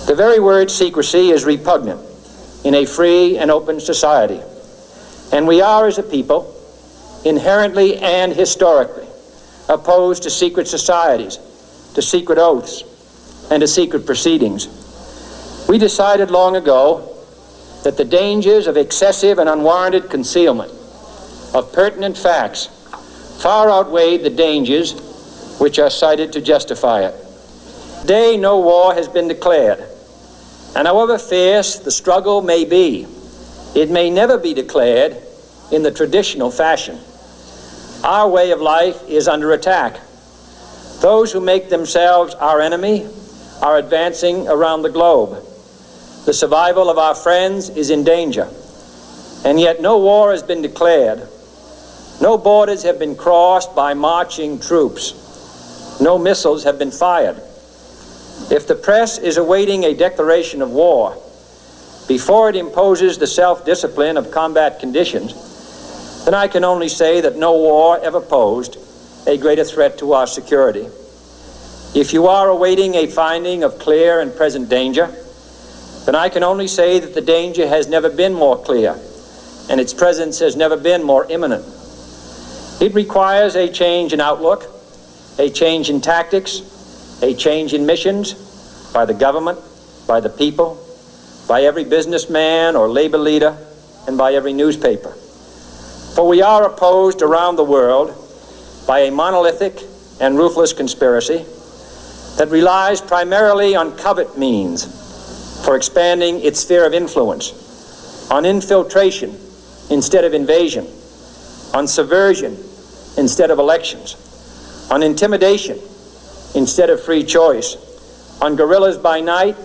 The very word secrecy is repugnant in a free and open society, and we are, as a people, inherently and historically opposed to secret societies, to secret oaths, and to secret proceedings. We decided long ago that the dangers of excessive and unwarranted concealment of pertinent facts far outweighed the dangers which are cited to justify it. Today, no war has been declared, and however fierce the struggle may be, it may never be declared in the traditional fashion. Our way of life is under attack. Those who make themselves our enemy are advancing around the globe. The survival of our friends is in danger, and yet no war has been declared. No borders have been crossed by marching troops. No missiles have been fired. If the press is awaiting a declaration of war before it imposes the self-discipline of combat conditions, then I can only say that no war ever posed a greater threat to our security. If you are awaiting a finding of clear and present danger, then I can only say that the danger has never been more clear, and its presence has never been more imminent. It requires a change in outlook, a change in tactics, a change in missions by the government, by the people, by every businessman or labor leader, and by every newspaper. For we are opposed around the world by a monolithic and ruthless conspiracy that relies primarily on covert means for expanding its sphere of influence, on infiltration instead of invasion, on subversion instead of elections, on intimidation instead of free choice, on guerrillas by night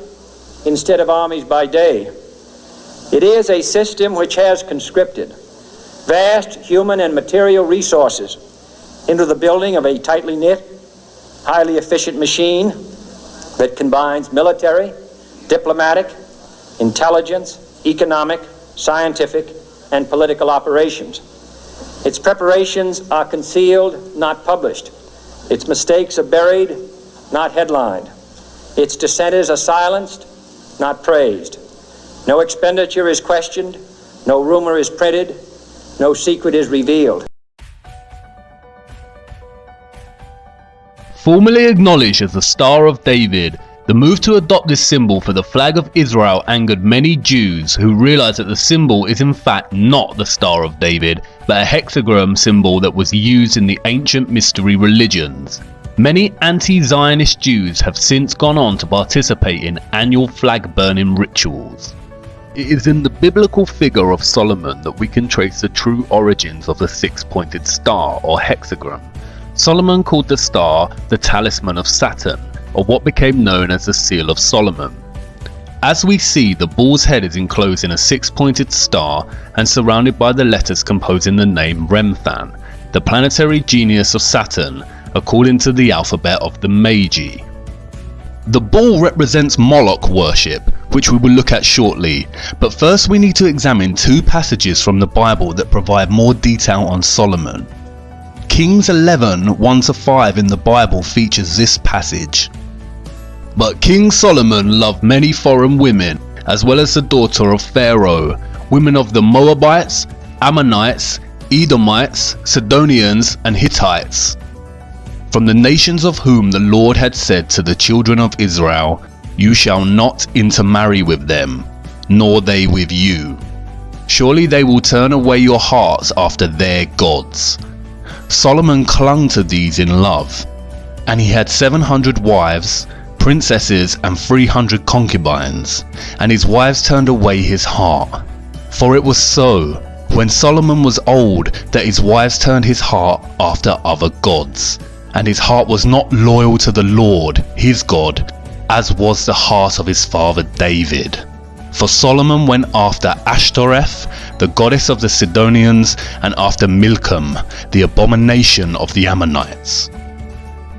instead of armies by day. It is a system which has conscripted vast human and material resources into the building of a tightly knit, highly efficient machine that combines military, diplomatic, intelligence, economic, scientific, and political operations. Its preparations are concealed, not published. Its mistakes are buried, not headlined. Its dissenters are silenced, not praised. No expenditure is questioned, no rumor is printed, no secret is revealed. Formerly acknowledged as the Star of David, the move to adopt this symbol for the flag of Israel angered many Jews who realized that the symbol is in fact not the Star of David, but a hexagram symbol that was used in the ancient mystery religions. Many anti-Zionist Jews have since gone on to participate in annual flag burning rituals. It is in the biblical figure of Solomon that we can trace the true origins of the six-pointed star or hexagram. Solomon called the star the talisman of Saturn, or what became known as the Seal of Solomon. As we see, the bull's head is enclosed in a six-pointed star and surrounded by the letters composing the name Remphan, the planetary genius of Saturn, according to the alphabet of the Magi. The bull represents Moloch worship, which we will look at shortly, but first we need to examine two passages from the Bible that provide more detail on Solomon. Kings 11, 1-5 in the Bible features this passage. But King Solomon loved many foreign women, as well as the daughter of Pharaoh, women of the Moabites, Ammonites, Edomites, Sidonians, and Hittites, from the nations of whom the Lord had said to the children of Israel, "You shall not intermarry with them, nor they with you. Surely they will turn away your hearts after their gods." Solomon clung to these in love, and he had 700 wives, princesses, and 300 concubines, and his wives turned away his heart. For it was so, when Solomon was old, that his wives turned his heart after other gods, and his heart was not loyal to the Lord, his God, as was the heart of his father David. For Solomon went after Ashtoreth, the goddess of the Sidonians, and after Milcom, the abomination of the Ammonites.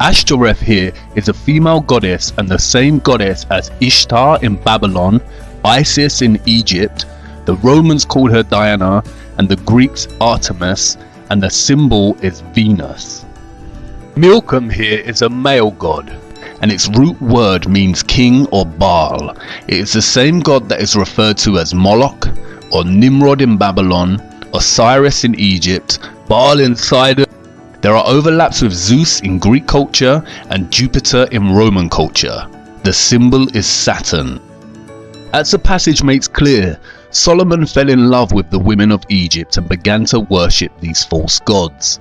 Ashtoreth here is a female goddess and the same goddess as Ishtar in Babylon, Isis in Egypt. The Romans called her Diana, and the Greeks Artemis, and the symbol is Venus. Milcom here is a male god, and its root word means king or Baal. It is the same god that is referred to as Moloch, or Nimrod in Babylon, Osiris in Egypt, Baal in Sidon. There are overlaps with Zeus in Greek culture and Jupiter in Roman culture. The symbol is Saturn. As the passage makes clear, Solomon fell in love with the women of Egypt and began to worship these false gods.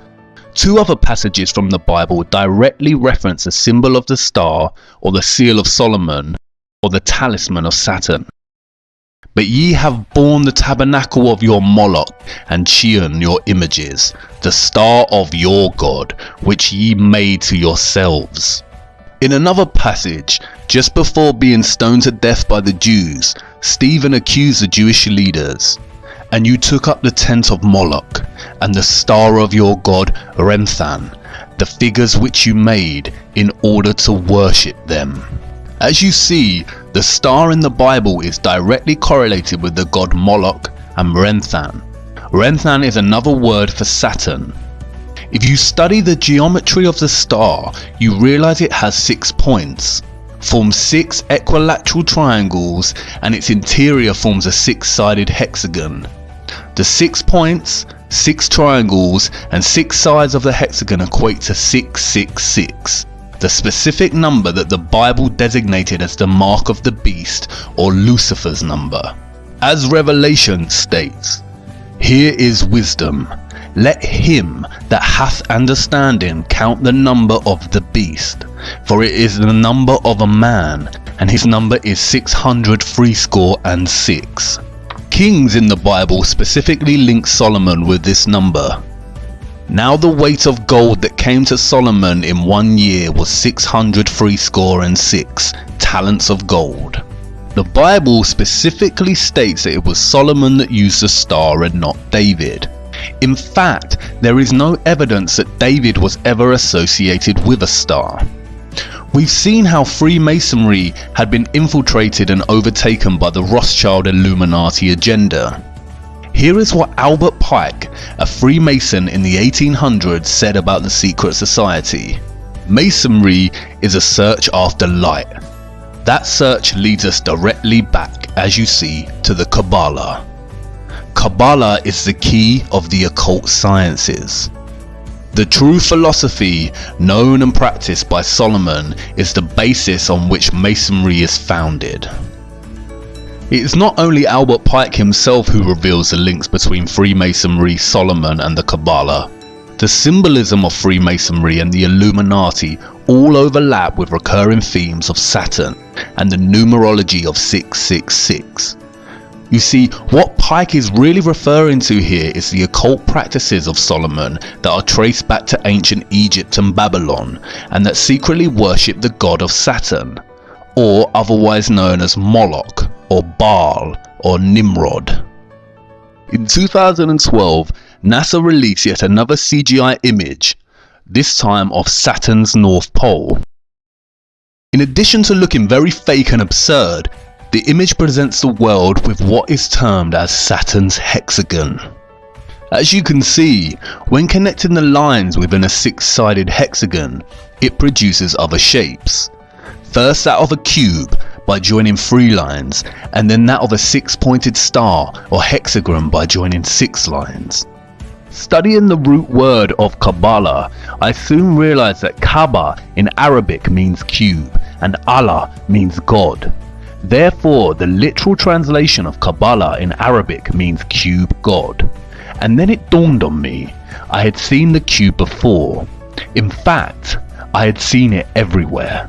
Two other passages from the Bible directly reference the symbol of the star, or the seal of Solomon, or the talisman of Saturn. But ye have borne the tabernacle of your Moloch, and Chiun your images, the star of your God, which ye made to yourselves. In another passage, just before being stoned to death by the Jews, Stephen accused the Jewish leaders. And you took up the tent of Moloch, and the star of your god Remphan, the figures which you made, in order to worship them. As you see, the star in the Bible is directly correlated with the god Moloch and Remphan. Remphan is another word for Saturn. If you study the geometry of the star, you realize it has 6 points, forms 6 equilateral triangles, and its interior forms a 6-sided hexagon. The 6 points, 6 triangles, and 6 sides of the hexagon equate to 666, the specific number that the Bible designated as the mark of the beast, or Lucifer's number. As Revelation states, "Here is wisdom. Let him that hath understanding count the number of the beast, for it is the number of a man, and his number is 666. Kings in the Bible specifically link Solomon with this number. Now the weight of gold that came to Solomon in 1 year was 666 talents of gold. The Bible specifically states that it was Solomon that used the star and not David. In fact, there is no evidence that David was ever associated with a star. We've seen how Freemasonry had been infiltrated and overtaken by the Rothschild Illuminati agenda. Here is what Albert Pike, a Freemason in the 1800s, said about the secret society. Masonry is a search after light. That search leads us directly back, as you see, to the Kabbalah. Kabbalah is the key of the occult sciences. The true philosophy, known and practiced by Solomon, is the basis on which Masonry is founded. It is not only Albert Pike himself who reveals the links between Freemasonry, Solomon, and the Kabbalah. The symbolism of Freemasonry and the Illuminati all overlap with recurring themes of Saturn and the numerology of 666. You see, what Pike is really referring to here is the occult practices of Solomon that are traced back to ancient Egypt and Babylon, and that secretly worship the god of Saturn, or otherwise known as Moloch, or Baal, or Nimrod. In 2012, NASA released yet another CGI image, this time of Saturn's North Pole. In addition to looking very fake and absurd, the image presents the world with what is termed as Saturn's hexagon. As you can see, when connecting the lines within a 6-sided hexagon, it produces other shapes. First that of a cube by joining 3 lines, and then that of a 6-pointed star or hexagon by joining 6 lines. Studying the root word of Kabbalah, I soon realized that Kaaba in Arabic means cube, and Allah means God. Therefore, the literal translation of Kabbalah in Arabic means cube god. And then it dawned on me, I had seen the cube before. In fact, I had seen it everywhere.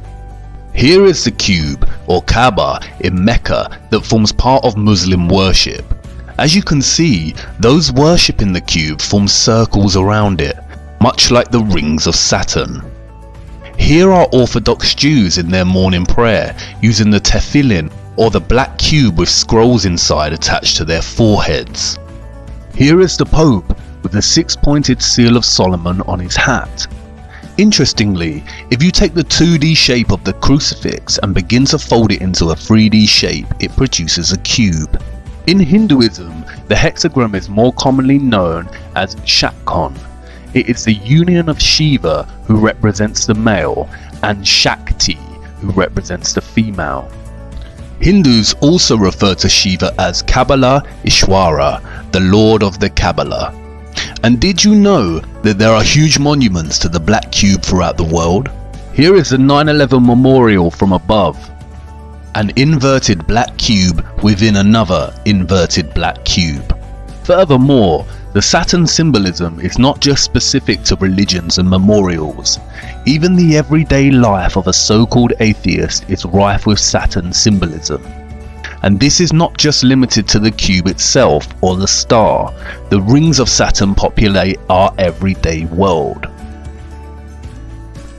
Here is the cube, or Kaaba, in Mecca that forms part of Muslim worship. As you can see, those worshipping the cube form circles around it, much like the rings of Saturn. Here are Orthodox Jews in their morning prayer, using the tefillin, or the black cube with scrolls inside attached to their foreheads. Here is the Pope with the 6-pointed seal of Solomon on his hat. Interestingly, if you take the 2D shape of the crucifix and begin to fold it into a 3D shape, it produces a cube. In Hinduism, the hexagram is more commonly known as Shatkon. It is the union of Shiva, who represents the male, and Shakti, who represents the female. Hindus also refer to Shiva as Kabala Ishwara, the Lord of the Kabbalah. And did you know that there are huge monuments to the Black Cube throughout the world? Here is the 9/11 memorial from above. An inverted black cube within another inverted black cube. Furthermore, the Saturn symbolism is not just specific to religions and memorials. Even the everyday life of a so-called atheist is rife with Saturn symbolism. And this is not just limited to the cube itself or the star. The rings of Saturn populate our everyday world.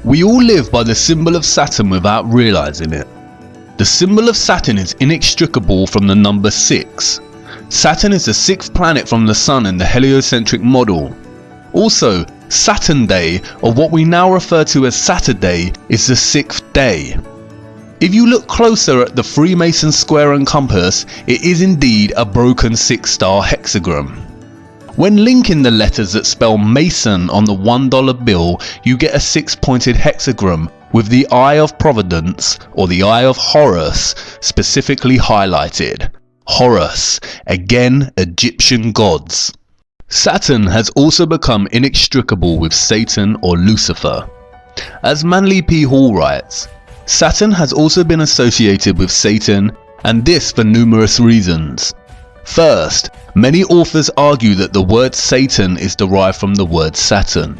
We all live by the symbol of Saturn without realizing it. The symbol of Saturn is inextricable from the number 6. Saturn is the 6th planet from the Sun in the heliocentric model. Also, Saturn Day, or what we now refer to as Saturday, is the 6th day. If you look closer at the Freemason square and compass, it is indeed a broken 6-star hexagram. When linking the letters that spell Mason on the $1 bill, you get a 6-pointed hexagram with the Eye of Providence, or the Eye of Horus, specifically highlighted. Horus, again Egyptian gods. Saturn has also become inextricable with Satan or Lucifer. As Manly P. Hall writes, Saturn has also been associated with Satan, and this for numerous reasons. First, many authors argue that the word Satan is derived from the word Saturn.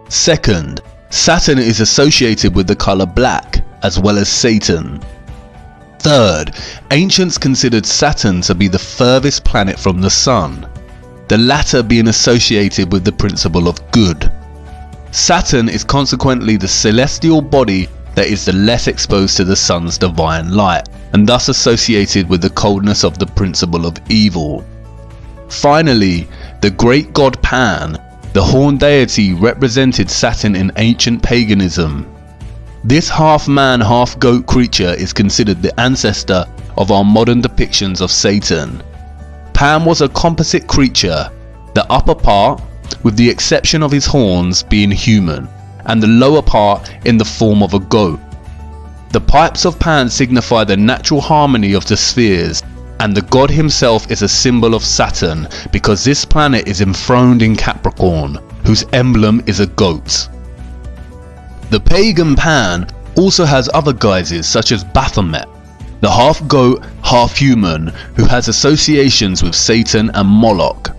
Second, Saturn is associated with the color black, as well as Satan. Third, ancients considered Saturn to be the furthest planet from the Sun, the latter being associated with the principle of good. Saturn is consequently the celestial body that is the less exposed to the Sun's divine light, and thus associated with the coldness of the principle of evil. Finally, the great god Pan, the horned deity, represented Saturn in ancient paganism. This half-man, half-goat creature is considered the ancestor of our modern depictions of Satan. Pan was a composite creature, the upper part, with the exception of his horns, being human, and the lower part in the form of a goat. The pipes of Pan signify the natural harmony of the spheres, and the god himself is a symbol of Saturn because this planet is enthroned in Capricorn, whose emblem is a goat. The pagan Pan also has other guises such as Baphomet, the half-goat, half-human, who has associations with Satan and Moloch.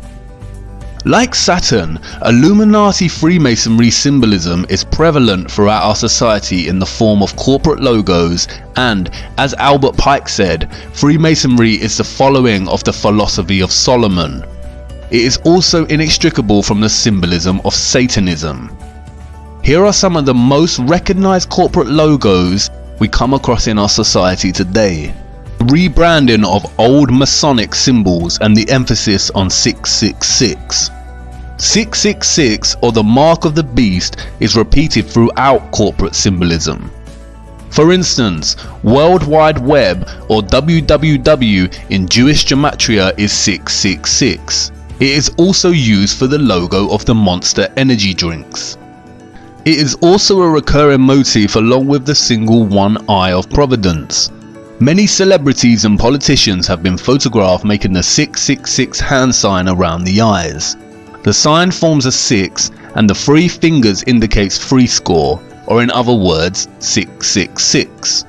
Like Saturn, Illuminati Freemasonry symbolism is prevalent throughout our society in the form of corporate logos and, as Albert Pike said, Freemasonry is the following of the philosophy of Solomon. It is also inextricable from the symbolism of Satanism. Here are some of the most recognized corporate logos we come across in our society today. Rebranding of old Masonic symbols and the emphasis on 666. 666, or the mark of the beast, is repeated throughout corporate symbolism. For instance, World Wide Web, or WWW in Jewish gematria, is 666. It is also used for the logo of the Monster energy drinks. It is also a recurring motif along with the single one eye of Providence. Many celebrities and politicians have been photographed making the 666 hand sign around the eyes. The sign forms a 6 and the 3 fingers indicates 3 score, or in other words, 666.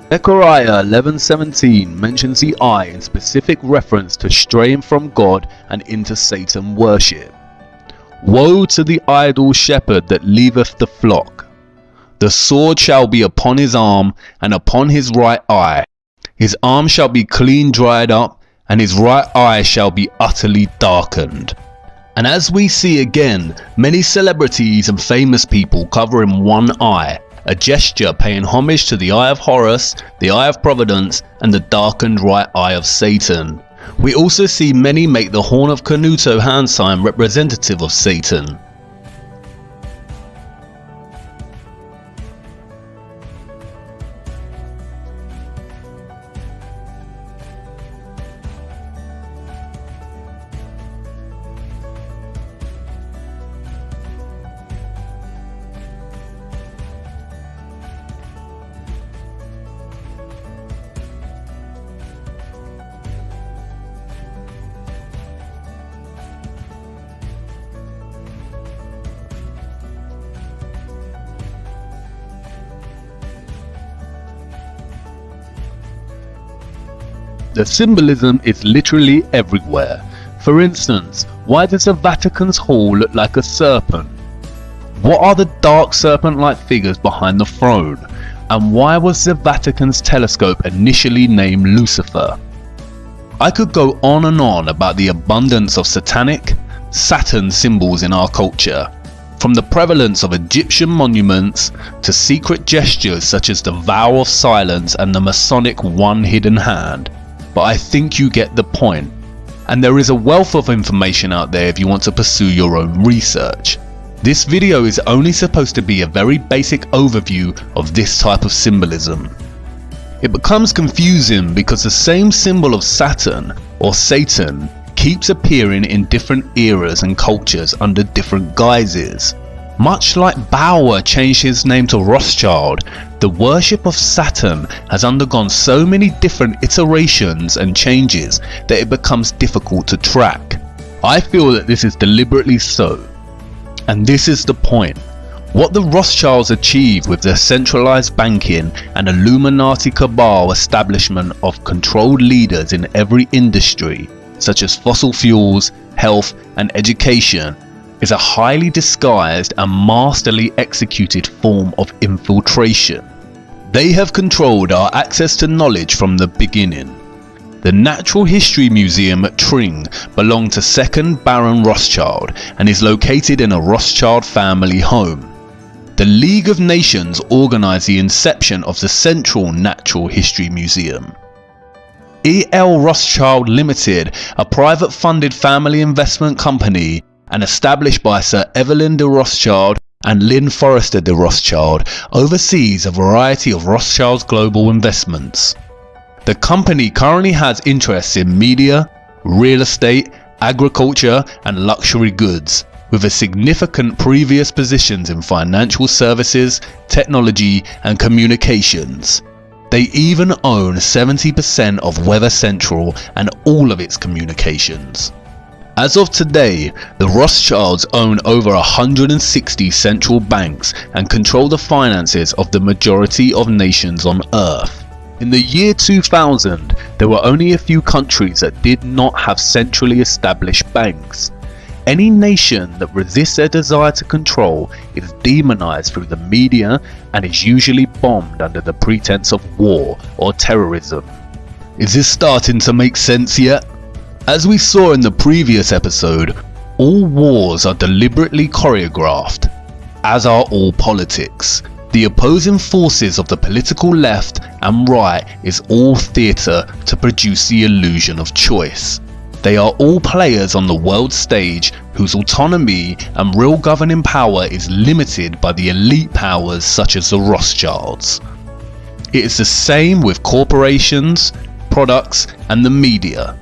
Zechariah 11:17 mentions the eye in specific reference to straying from God and into Satan worship. Woe to the idle shepherd that leaveth the flock. The sword shall be upon his arm and upon his right eye. His arm shall be clean dried up, and his right eye shall be utterly darkened. And as we see again, many celebrities and famous people covering one eye, a gesture paying homage to the Eye of Horus, the Eye of Providence, and the darkened right eye of Satan. We also see many make the Horn of Canuto hand sign representative of Satan. The symbolism is literally everywhere. For instance, why does the Vatican's hall look like a serpent? What are the dark serpent-like figures behind the throne? And why was the Vatican's telescope initially named Lucifer? I could go on and on about the abundance of satanic, Saturn symbols in our culture, from the prevalence of Egyptian monuments to secret gestures such as the vow of silence and the Masonic one hidden hand. But I think you get the point. And there is a wealth of information out there if you want to pursue your own research. This video is only supposed to be a very basic overview of this type of symbolism. It becomes confusing because the same symbol of Saturn or Satan keeps appearing in different eras and cultures under different guises. Much like Bauer changed his name to Rothschild, the worship of Saturn has undergone so many different iterations and changes that it becomes difficult to track. I feel that this is deliberately so. And this is the point. What the Rothschilds achieved with their centralized banking and Illuminati cabal establishment of controlled leaders in every industry, such as fossil fuels, health and education, is a highly disguised and masterly executed form of infiltration. They have controlled our access to knowledge from the beginning. The Natural History Museum at Tring belonged to 2nd Baron Rothschild and is located in a Rothschild family home. The League of Nations organized the inception of the Central Natural History Museum. E.L. Rothschild Limited, a private funded family investment company and established by Sir Evelyn de Rothschild and Lynn Forrester de Rothschild, oversees a variety of Rothschild's global investments. The company currently has interests in media, real estate, agriculture and luxury goods, with a significant previous positions in financial services, technology and communications. They even own 70% of Weather Central and all of its communications. As of today, the Rothschilds own over 160 central banks and control the finances of the majority of nations on Earth. In the year 2000, there were only a few countries that did not have centrally established banks. Any nation that resists their desire to control is demonized through the media and is usually bombed under the pretense of war or terrorism. Is this starting to make sense yet? As we saw in the previous episode, all wars are deliberately choreographed, as are all politics. The opposing forces of the political left and right is all theatre to produce the illusion of choice. They are all players on the world stage whose autonomy and real governing power is limited by the elite powers such as the Rothschilds. It is the same with corporations, products and the media.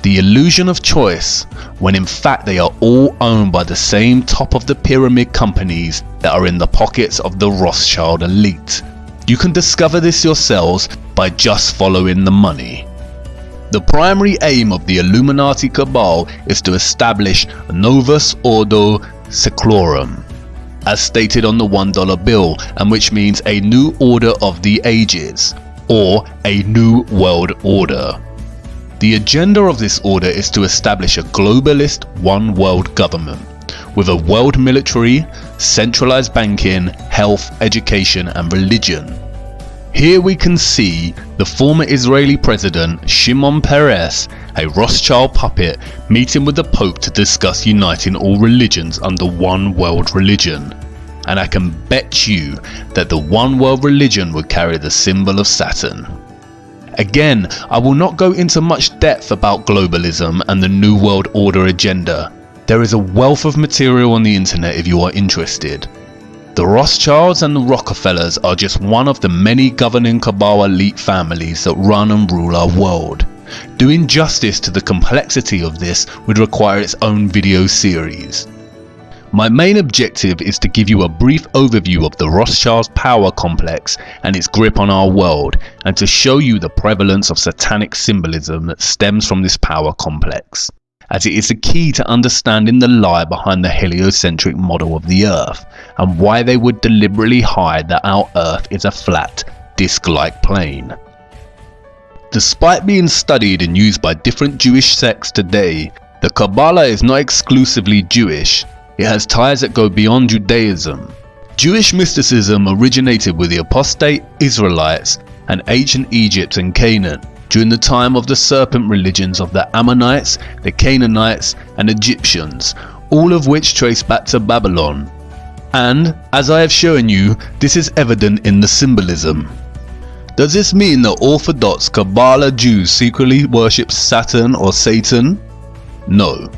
The illusion of choice, when in fact they are all owned by the same top of the pyramid companies that are in the pockets of the Rothschild elite. You can discover this yourselves by just following the money. The primary aim of the Illuminati cabal is to establish Novus Ordo Seclorum, as stated on the $1 bill, and which means a new order of the ages, or a new world order. The agenda of this order is to establish a globalist one world government, with a world military, centralized banking, health, education and religion. Here we can see the former Israeli president Shimon Peres, a Rothschild puppet, meeting with the Pope to discuss uniting all religions under one world religion. And I can bet you that the one world religion would carry the symbol of Saturn. Again, I will not go into much depth about globalism and the New World Order agenda. There is a wealth of material on the internet if you are interested. The Rothschilds and the Rockefellers are just one of the many governing cabal elite families that run and rule our world. Doing justice to the complexity of this would require its own video series. My main objective is to give you a brief overview of the Rothschilds power complex and its grip on our world, and to show you the prevalence of satanic symbolism that stems from this power complex, as it is the key to understanding the lie behind the heliocentric model of the Earth, and why they would deliberately hide that our Earth is a flat, disc-like plane. Despite being studied and used by different Jewish sects today, the Kabbalah is not exclusively Jewish. It has ties that go beyond Judaism. Jewish mysticism originated with the apostate Israelites and ancient Egypt and Canaan during the time of the serpent religions of the Ammonites, the Canaanites and Egyptians, all of which trace back to Babylon. And, as I have shown you, this is evident in the symbolism. Does this mean that Orthodox Kabbalah Jews secretly worship Saturn or Satan? No.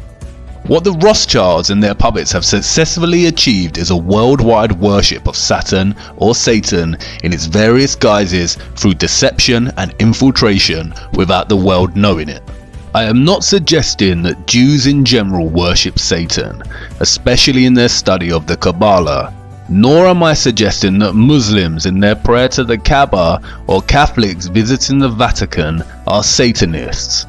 What the Rothschilds and their puppets have successfully achieved is a worldwide worship of Saturn or Satan in its various guises through deception and infiltration without the world knowing it. I am not suggesting that Jews in general worship Satan, especially in their study of the Kabbalah, nor am I suggesting that Muslims in their prayer to the Kaaba or Catholics visiting the Vatican are Satanists.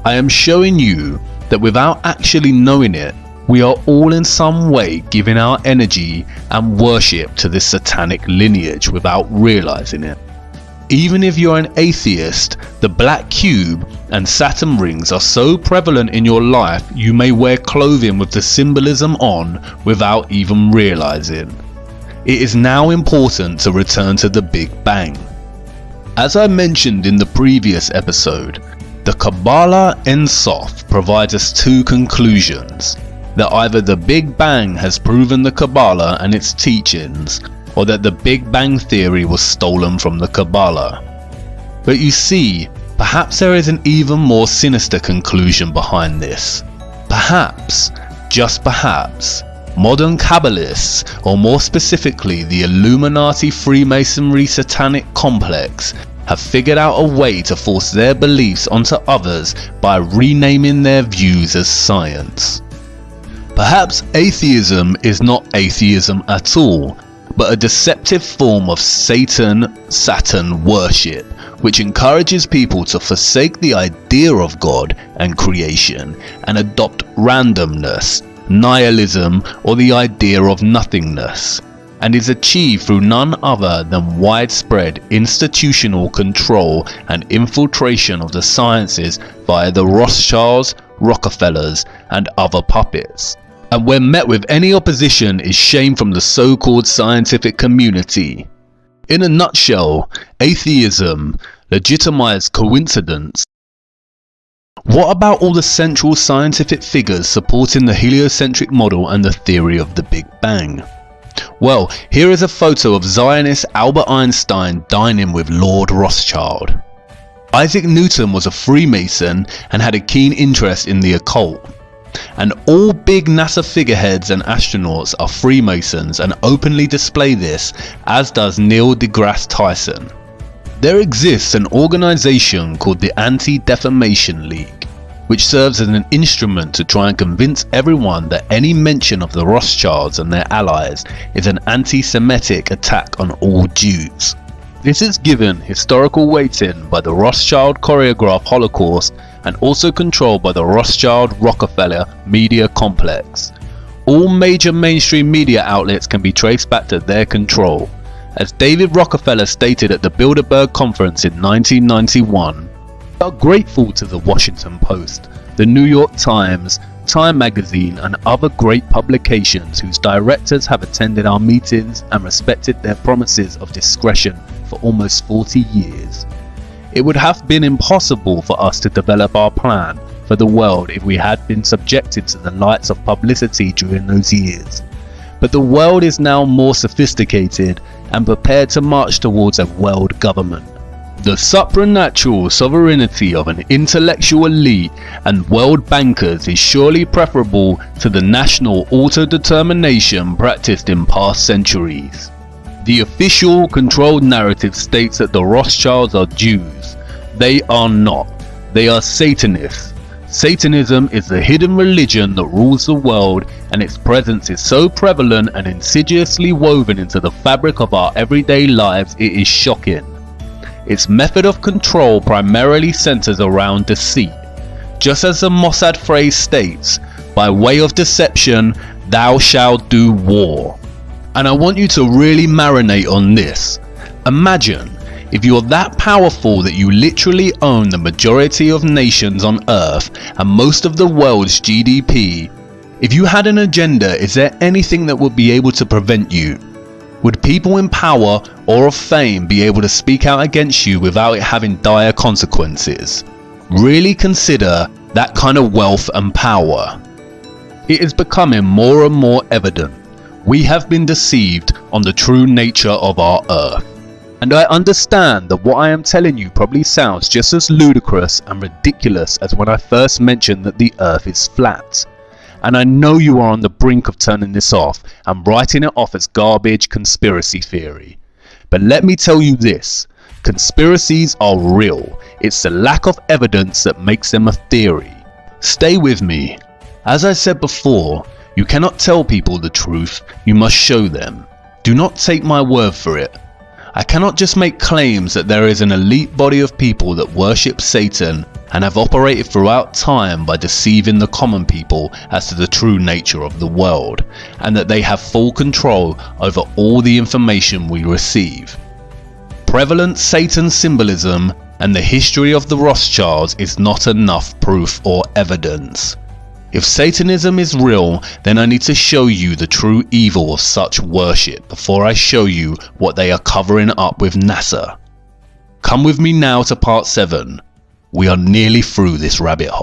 I am showing you that without actually knowing it, we are all in some way giving our energy and worship to this satanic lineage without realizing it. Even if you're an atheist, the black cube and Saturn rings are so prevalent in your life you may wear clothing with the symbolism on without even realizing. It is now important to return to the Big Bang. As I mentioned in the previous episode, the Kabbalah Ein Sof provides us two conclusions: that either the Big Bang has proven the Kabbalah and its teachings, or that the Big Bang theory was stolen from the Kabbalah. But you see, perhaps there is an even more sinister conclusion behind this. Perhaps, just perhaps, modern Kabbalists, or more specifically the Illuminati Freemasonry Satanic Complex, have figured out a way to force their beliefs onto others by renaming their views as science. Perhaps atheism is not atheism at all, but a deceptive form of Satan-Saturn worship, which encourages people to forsake the idea of God and creation and adopt randomness, nihilism, or the idea of nothingness, and is achieved through none other than widespread institutional control and infiltration of the sciences via the Rothschilds, Rockefellers, and other puppets. And when met with any opposition is shame from the so-called scientific community. In a nutshell, atheism legitimized coincidence. What about all the central scientific figures supporting the heliocentric model and the theory of the Big Bang? Well, here is a photo of Zionist Albert Einstein dining with Lord Rothschild. Isaac Newton was a Freemason and had a keen interest in the occult. And all big NASA figureheads and astronauts are Freemasons and openly display this, as does Neil deGrasse Tyson. There exists an organization called the Anti-Defamation League, which serves as an instrument to try and convince everyone that any mention of the Rothschilds and their allies is an anti-Semitic attack on all Jews. This is given historical weighting by the Rothschild choreographed Holocaust and also controlled by the Rothschild-Rockefeller media complex. All major mainstream media outlets can be traced back to their control. As David Rockefeller stated at the Bilderberg Conference in 1991, we are grateful to the Washington Post, the New York Times, Time magazine and other great publications whose directors have attended our meetings and respected their promises of discretion for almost 40 years. It would have been impossible for us to develop our plan for the world if we had been subjected to the lights of publicity during those years. But the world is now more sophisticated and prepared to march towards a world government. The supranatural sovereignty of an intellectual elite and world bankers is surely preferable to the national autodetermination practiced in past centuries. The official controlled narrative states that the Rothschilds are Jews. They are not. They are Satanists. Satanism is the hidden religion that rules the world, and its presence is so prevalent and insidiously woven into the fabric of our everyday lives it is shocking. Its method of control primarily centers around deceit. Just as the Mossad phrase states, by way of deception, thou shalt do war. And I want you to really marinate on this. Imagine If you're that powerful that you literally own the majority of nations on Earth and most of the world's GDP, if you had an agenda, is there anything that would be able to prevent you? Would people in power or of fame be able to speak out against you without it having dire consequences? Really consider that kind of wealth and power. It is becoming more and more evident we have been deceived on the true nature of our Earth. And I understand that what I am telling you probably sounds just as ludicrous and ridiculous as when I first mentioned that the Earth is flat. And I know you are on the brink of turning this off and writing it off as garbage conspiracy theory. But let me tell you this, conspiracies are real. It's the lack of evidence that makes them a theory. Stay with me. As I said before, you cannot tell people the truth, you must show them. Do not take my word for it. I cannot just make claims that there is an elite body of people that worship Satan and have operated throughout time by deceiving the common people as to the true nature of the world, and that they have full control over all the information we receive. Prevalent Satan symbolism and the history of the Rothschilds is not enough proof or evidence. If Satanism is real, then I need to show you the true evil of such worship before I show you what they are covering up with NASA. Come with me now to part 7. We are nearly through this rabbit hole.